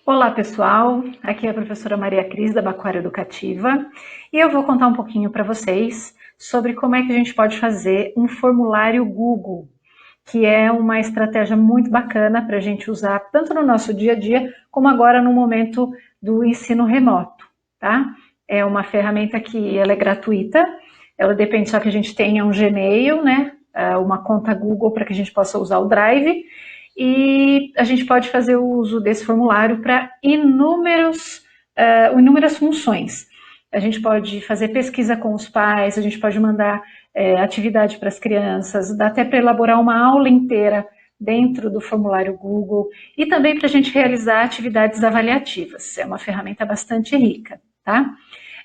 Olá pessoal, aqui é a professora Maria Cris da Bacoara Educativa e eu vou contar um pouquinho para vocês sobre como é que a gente pode fazer um formulário Google, que é uma estratégia muito bacana para a gente usar tanto no nosso dia a dia como agora no momento do ensino remoto, tá? É uma ferramenta que ela é gratuita, ela depende só que a gente tenha um Gmail, né? Uma conta Google para que a gente possa usar o Drive e a gente pode fazer o uso desse formulário para inúmeras funções. A gente pode fazer pesquisa com os pais, a gente pode mandar atividade para as crianças, dá até para elaborar uma aula inteira dentro do formulário Google e também para a gente realizar atividades avaliativas. É uma ferramenta bastante rica, tá?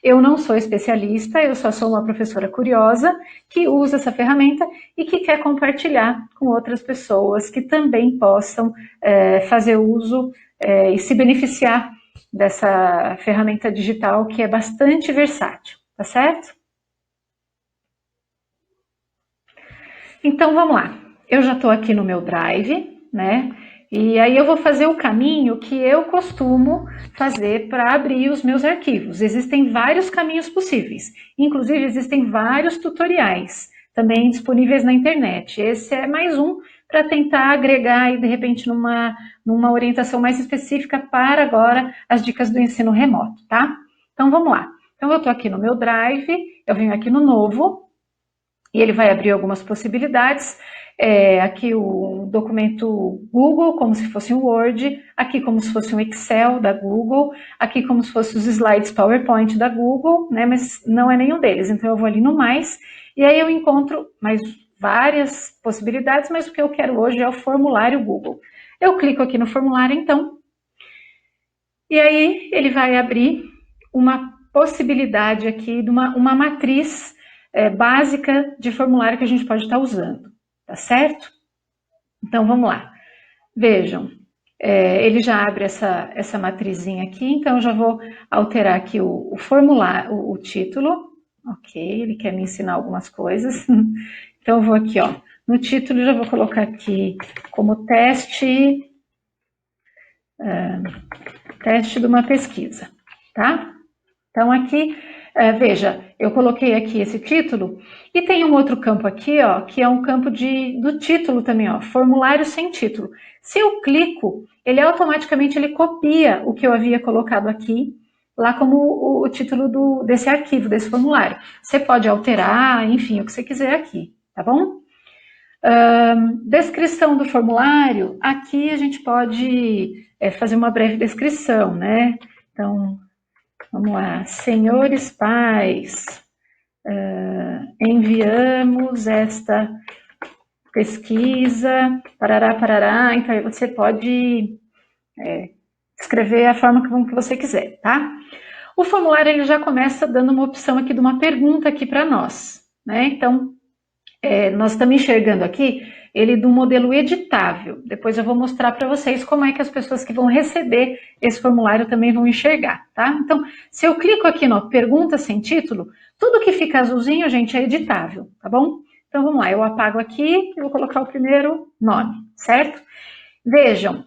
Eu não sou especialista, eu só sou uma professora curiosa que usa essa ferramenta e que quer compartilhar com outras pessoas que também possam fazer uso e se beneficiar dessa ferramenta digital que é bastante versátil, tá certo? Então vamos lá. Eu já estou aqui no meu Drive, né? E aí eu vou fazer o caminho que eu costumo fazer para abrir os meus arquivos. Existem vários caminhos possíveis, inclusive existem vários tutoriais também disponíveis na internet. Esse é mais um para tentar agregar e de repente numa orientação mais específica para agora as dicas do ensino remoto, tá? Então vamos lá. Então eu estou aqui no meu Drive, eu venho aqui no novo, e ele vai abrir algumas possibilidades. Aqui o documento Google, como se fosse um Word, aqui como se fosse um Excel da Google, aqui como se fosse os slides PowerPoint da Google, né, mas não é nenhum deles, então eu vou ali no mais, e aí eu encontro mais várias possibilidades, mas o que eu quero hoje é o formulário Google. Eu clico aqui no formulário, então, e aí ele vai abrir uma possibilidade aqui de uma matriz básica de formulário que a gente pode estar usando, tá certo? Então vamos lá. Vejam, ele já abre essa matrizinha aqui, então eu já vou alterar aqui o formulário, o título. Ok, ele quer me ensinar algumas coisas. Então eu vou aqui, ó, no título já vou colocar aqui como teste de uma pesquisa, tá? Então aqui, veja, eu coloquei aqui esse título e tem um outro campo aqui, ó, que é um campo do título também, ó, formulário sem título. Se eu clico, ele automaticamente ele copia o que eu havia colocado aqui, lá como o título desse arquivo, desse formulário. Você pode alterar, enfim, o que você quiser aqui, tá bom? Descrição do formulário, aqui a gente pode fazer uma breve descrição, né? Então, vamos lá, senhores pais, enviamos esta pesquisa, parará, parará, então aí você pode escrever a forma que você quiser, tá? O formulário ele já começa dando uma opção aqui de uma pergunta aqui para nós, né? Então, nós estamos enxergando aqui ele do modelo editável. Depois eu vou mostrar para vocês como é que as pessoas que vão receber esse formulário também vão enxergar, tá? Então, se eu clico aqui no pergunta sem título, tudo que fica azulzinho, gente, é editável, tá bom? Então vamos lá, eu apago aqui e vou colocar o primeiro nome, certo? Vejam,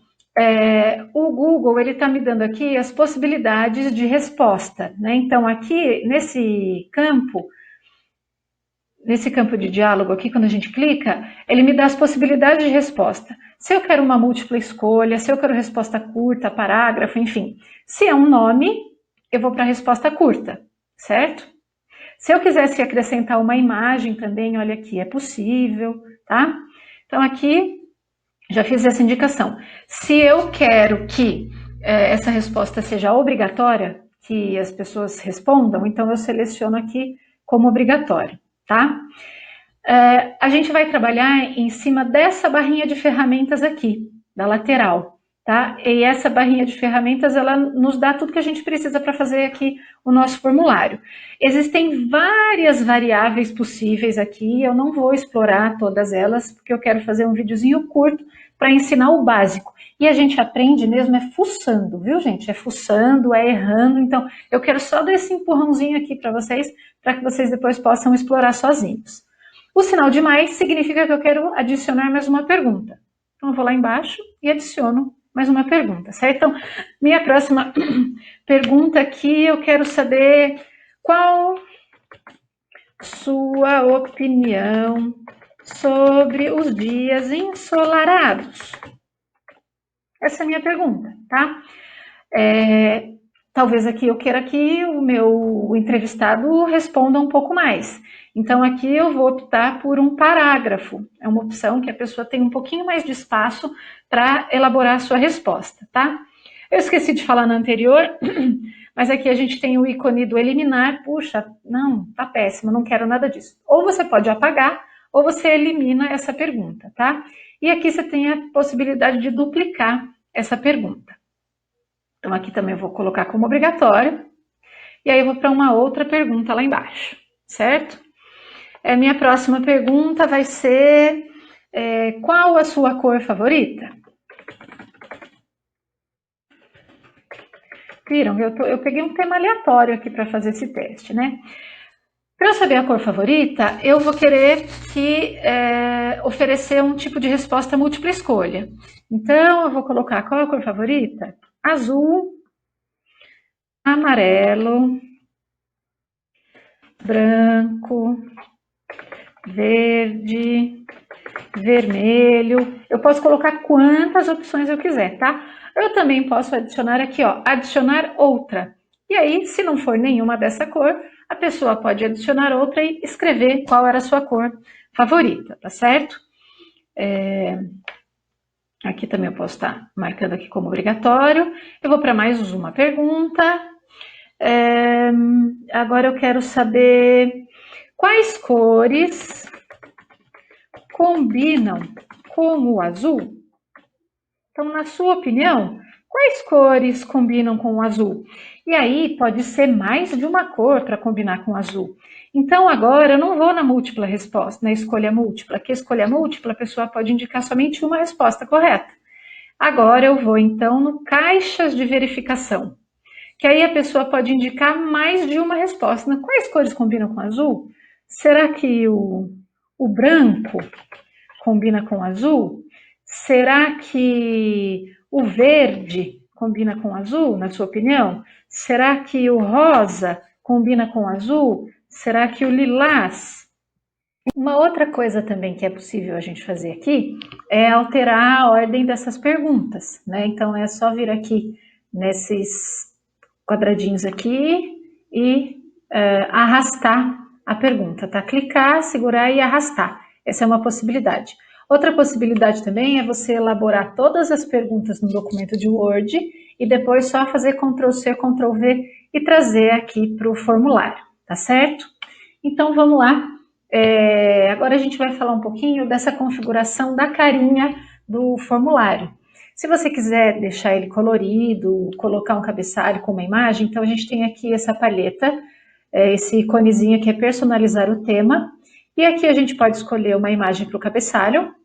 o Google ele está me dando aqui as possibilidades de resposta, né? Então aqui nesse campo de diálogo aqui, quando a gente clica, ele me dá as possibilidades de resposta. Se eu quero uma múltipla escolha, se eu quero resposta curta, parágrafo, enfim. Se é um nome, eu vou para a resposta curta, certo? Se eu quisesse acrescentar uma imagem também, olha aqui, é possível, tá? Então aqui, já fiz essa indicação. Se eu quero que essa resposta seja obrigatória, que as pessoas respondam, então eu seleciono aqui como obrigatório, tá? A gente vai trabalhar em cima dessa barrinha de ferramentas aqui, da lateral, tá? E essa barrinha de ferramentas, ela nos dá tudo que a gente precisa para fazer aqui o nosso formulário. Existem várias variáveis possíveis aqui, eu não vou explorar todas elas, porque eu quero fazer um videozinho curto para ensinar o básico. E a gente aprende mesmo é fuçando, viu, gente? É fuçando, é errando. Então, eu quero só dar esse empurrãozinho aqui para que vocês depois possam explorar sozinhos. O sinal de mais significa que eu quero adicionar mais uma pergunta. Então, eu vou lá embaixo e adiciono mais uma pergunta, certo? Então, minha próxima pergunta aqui, eu quero saber qual sua opinião sobre os dias ensolarados. Essa é a minha pergunta, tá? Talvez aqui eu queira que o meu entrevistado responda um pouco mais. Então aqui eu vou optar por um parágrafo. É uma opção que a pessoa tem um pouquinho mais de espaço para elaborar a sua resposta, tá? Eu esqueci de falar na anterior, mas aqui a gente tem o ícone do eliminar. Puxa, não, tá péssimo, não quero nada disso. Ou você pode apagar, ou você elimina essa pergunta, tá? E aqui você tem a possibilidade de duplicar essa pergunta. Então aqui também eu vou colocar como obrigatório. E aí eu vou para uma outra pergunta lá embaixo, certo? Minha próxima pergunta vai ser, qual a sua cor favorita? Viram? Eu peguei um tema aleatório aqui para fazer esse teste, né? Para eu saber a cor favorita, eu vou querer oferecer um tipo de resposta múltipla escolha. Então, eu vou colocar qual a cor favorita? Azul, amarelo, branco, verde, vermelho. Eu posso colocar quantas opções eu quiser, tá? Eu também posso adicionar aqui, ó, adicionar outra. E aí, se não for nenhuma dessa cor, a pessoa pode adicionar outra e escrever qual era a sua cor favorita, tá certo? Aqui também eu posso estar marcando aqui como obrigatório. Eu vou para mais uma pergunta. Agora eu quero saber quais cores combinam com o azul? Então, na sua opinião, quais cores combinam com o azul? E aí pode ser mais de uma cor para combinar com o azul. Então, agora eu não vou na múltipla resposta, na escolha múltipla, que escolha múltipla a pessoa pode indicar somente uma resposta correta. Agora eu vou então no caixas de verificação, que aí a pessoa pode indicar mais de uma resposta. Quais cores combinam com o azul? Será que o branco combina com o azul? Será que o verde combina com o azul, na sua opinião? Será que o rosa combina com o azul? Será que o lilás? Uma outra coisa também que é possível a gente fazer aqui é alterar a ordem dessas perguntas, né? Então é só vir aqui nesses quadradinhos aqui e arrastar a pergunta, tá? Clicar, segurar e arrastar. Essa é uma possibilidade. Outra possibilidade também é você elaborar todas as perguntas no documento de Word e depois só fazer Ctrl+C, Ctrl+V e trazer aqui para o formulário, tá certo? Então vamos lá. Agora a gente vai falar um pouquinho dessa configuração da carinha do formulário. Se você quiser deixar ele colorido, colocar um cabeçalho com uma imagem, então a gente tem aqui essa palheta, esse iconezinho que é personalizar o tema, e aqui a gente pode escolher uma imagem para o cabeçalho,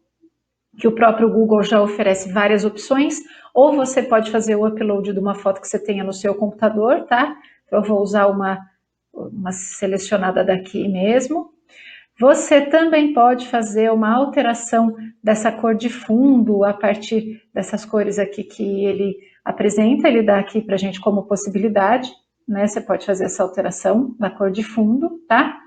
que o próprio Google já oferece várias opções, ou você pode fazer o upload de uma foto que você tenha no seu computador, tá? Então eu vou usar uma selecionada daqui mesmo. Você também pode fazer uma alteração dessa cor de fundo a partir dessas cores aqui que ele apresenta, ele dá aqui pra gente como possibilidade, né? Você pode fazer essa alteração da cor de fundo, tá?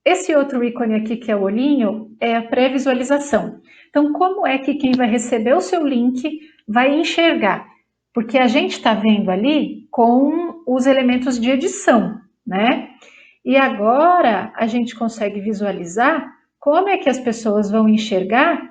Esse outro ícone aqui, que é o olhinho, é a pré-visualização. Então, como é que quem vai receber o seu link vai enxergar? Porque a gente está vendo ali com os elementos de edição, né? E agora a gente consegue visualizar como é que as pessoas vão enxergar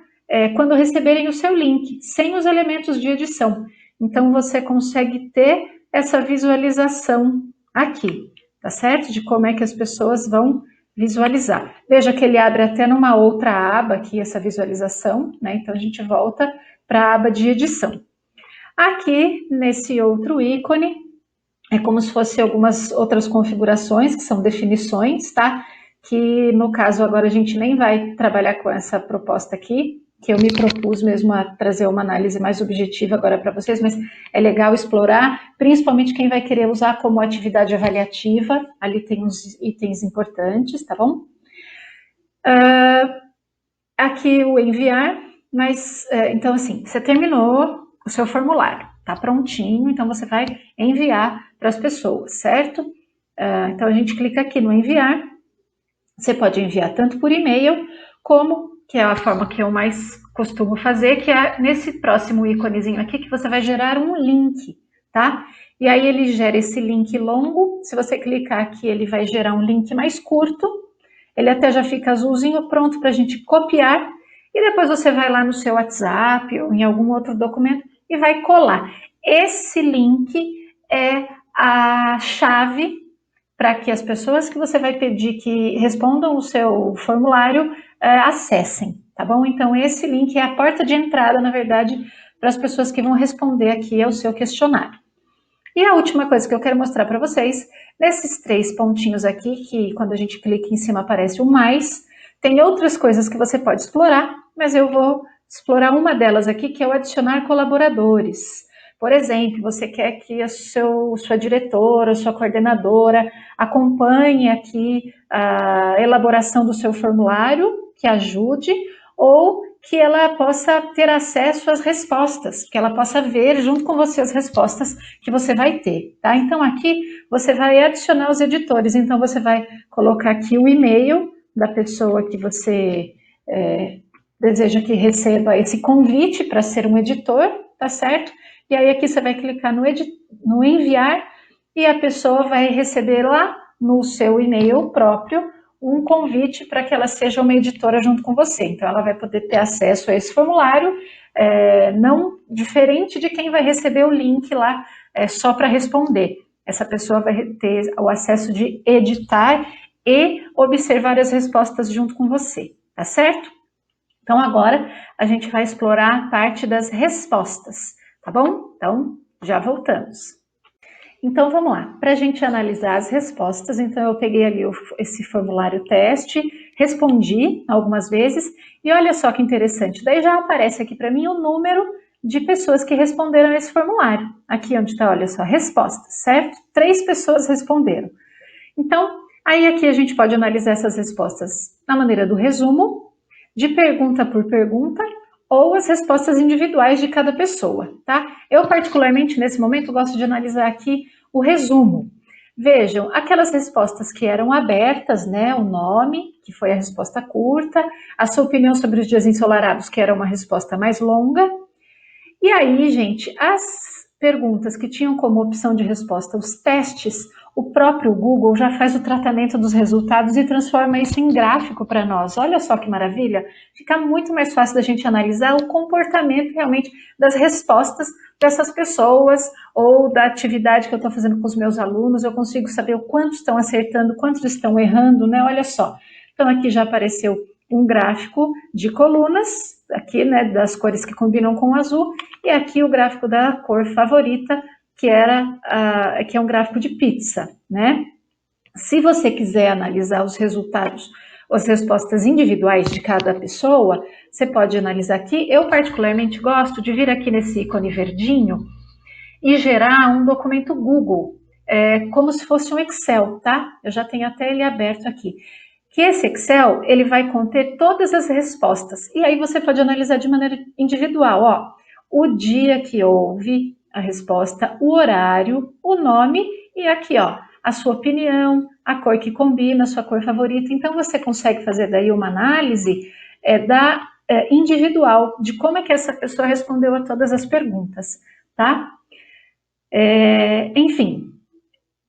quando receberem o seu link, sem os elementos de edição. Então você consegue ter essa visualização aqui, tá certo? De como é que as pessoas vão visualizar. Veja que ele abre até numa outra aba aqui, essa visualização, né? Então a gente volta para a aba de edição. Aqui, nesse outro ícone, é como se fosse algumas outras configurações, que são definições, tá? Que no caso agora a gente nem vai trabalhar com essa proposta aqui, que eu me propus mesmo a trazer uma análise mais objetiva agora para vocês, mas é legal explorar, principalmente quem vai querer usar como atividade avaliativa, ali tem uns itens importantes, tá bom? Aqui o enviar, mas, então assim, você terminou o seu formulário, tá prontinho, então você vai enviar para as pessoas, certo? Então a gente clica aqui no enviar, você pode enviar tanto por e-mail, como, que é a forma que eu mais costumo fazer, que é nesse próximo íconezinho aqui, que você vai gerar um link, tá? E aí ele gera esse link longo, se você clicar aqui, ele vai gerar um link mais curto, ele até já fica azulzinho, pronto para a gente copiar, e depois você vai lá no seu WhatsApp ou em algum outro documento e vai colar. Esse link é a chave para que as pessoas que você vai pedir que respondam o seu formulário acessem, tá bom? Então esse link é a porta de entrada, na verdade, para as pessoas que vão responder aqui ao seu questionário. E a última coisa que eu quero mostrar para vocês, nesses 3 pontinhos aqui, que quando a gente clica em cima aparece o mais, tem outras coisas que você pode explorar, mas eu vou explorar uma delas aqui, que é o adicionar colaboradores. Por exemplo, você quer que a sua diretora, sua coordenadora acompanhe aqui a elaboração do seu formulário, que ajude, ou que ela possa ter acesso às respostas, que ela possa ver junto com você as respostas que você vai ter, tá? Então aqui você vai adicionar os editores, então você vai colocar aqui o e-mail da pessoa que você deseja que receba esse convite para ser um editor, tá certo? E aí aqui você vai clicar no enviar e a pessoa vai receber lá no seu e-mail próprio um convite para que ela seja uma editora junto com você. Então ela vai poder ter acesso a esse formulário, não diferente de quem vai receber o link lá só para responder. Essa pessoa vai ter o acesso de editar e observar as respostas junto com você, tá certo? Então agora a gente vai explorar a parte das respostas, tá bom? Então já voltamos. Então vamos lá, para a gente analisar as respostas, então eu peguei ali esse formulário teste, respondi algumas vezes e olha só que interessante, daí já aparece aqui para mim o número de pessoas que responderam esse formulário. Aqui onde está, olha só, respostas, certo? 3 pessoas responderam. Então, aí aqui a gente pode analisar essas respostas na maneira do resumo, de pergunta por pergunta, ou as respostas individuais de cada pessoa, tá? Eu, particularmente, nesse momento, gosto de analisar aqui o resumo. Vejam, aquelas respostas que eram abertas, né, o nome, que foi a resposta curta, a sua opinião sobre os dias ensolarados, que era uma resposta mais longa, e aí, gente, as perguntas que tinham como opção de resposta os testes, o próprio Google já faz o tratamento dos resultados e transforma isso em gráfico para nós. Olha só que maravilha! Fica muito mais fácil da gente analisar o comportamento realmente das respostas dessas pessoas ou da atividade que eu estou fazendo com os meus alunos. Eu consigo saber o quanto estão acertando, quantos estão errando, né? Olha só. Então aqui já apareceu um gráfico de colunas, aqui, né, das cores que combinam com o azul, e aqui o gráfico da cor favorita, que é um gráfico de pizza, né? Se você quiser analisar os resultados, as respostas individuais de cada pessoa, você pode analisar aqui. Eu particularmente gosto de vir aqui nesse ícone verdinho e gerar um documento Google, como se fosse um Excel, tá? Eu já tenho até ele aberto aqui. Que esse Excel, ele vai conter todas as respostas. E aí você pode analisar de maneira individual, ó. O dia que houve a resposta, o horário, o nome e aqui, ó, a sua opinião, a cor que combina, a sua cor favorita. Então você consegue fazer daí uma análise individual de como é que essa pessoa respondeu a todas as perguntas, tá? Enfim,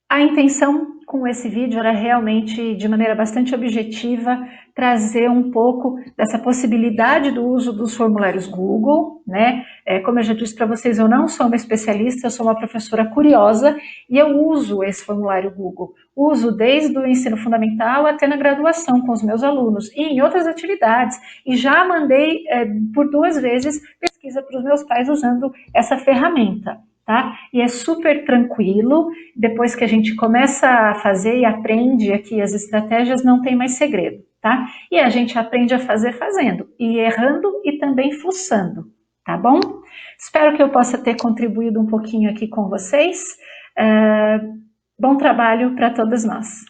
a intenção com esse vídeo era realmente, de maneira bastante objetiva, trazer um pouco dessa possibilidade do uso dos formulários Google, né? Como eu já disse para vocês, eu não sou uma especialista, eu sou uma professora curiosa e eu uso esse formulário Google. Uso desde o ensino fundamental até na graduação com os meus alunos e em outras atividades. E já mandei por 2 vezes pesquisa para os meus pais usando essa ferramenta. Tá? E é super tranquilo, depois que a gente começa a fazer e aprende aqui as estratégias, não tem mais segredo, tá? E a gente aprende a fazer fazendo, e errando e também fuçando, tá bom? Espero que eu possa ter contribuído um pouquinho aqui com vocês. Bom trabalho para todos nós.